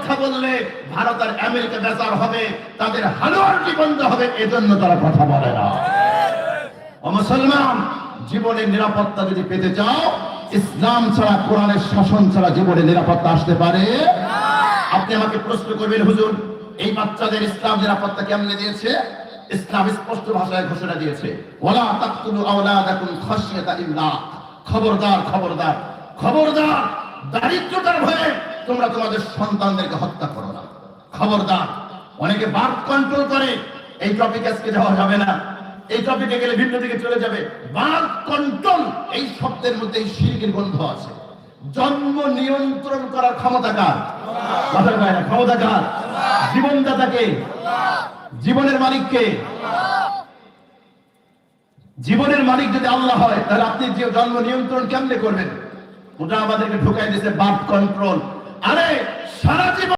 কথা বললে ভারত আর আমেরিকা বেজার হবে, তাদের হালুয়াটি বন্ধ হবে, এজন্য তারা কথা বলে না। ও মুসলমান, জীবনের নিরাপত্তা যদি পেতে চাও, ইসলাম ছাড়া, কোরআনের শাসন ছাড়া জীবনে নিরাপত্তা আসতে পারে না। আপনি আমাকে প্রশ্ন করবেন, হুজুর এই বাচ্চাদের ইসলাম নিরাপত্তা কেমনে দিয়েছে? ইসলাম স্পষ্ট ভাষায় ঘোষণা দিয়েছে, ওয়ালা তাকতুলু আওলাদাকুম খাশিয়াতা ইমলাক। খবরদার খবরদার খবরদার, দারিদ্রতার ভয়ে তোমরা তোমাদের সন্তানদেরকে হত্যা করো না। খবরদার। অনেকে বার্থ কন্ট্রোল করে, এই টপিক আজকে যাওয়া যাবে না, এই টপিকে গেলে ভিন্ন দিকে চলে যাবে। বার্থ কন্ট্রোল এই শব্দের মধ্যে এই শিরকের গন্ধ আছে। জন্ম নিয়ন্ত্রণ করার ক্ষমতা কার? কথার বাইরে ক্ষমতা কার? জীবনদাতাকে, জীবনের মালিককে। জীবনের মালিক যদি আল্লাহ হয়, তাহলে আপনি যে জন্ম নিয়ন্ত্রণ কেমনে করবেন? ওটা আমাদেরকে ঢুকাই দিয়েছে বার্থ কন্ট্রোল। আরে সারা জীবন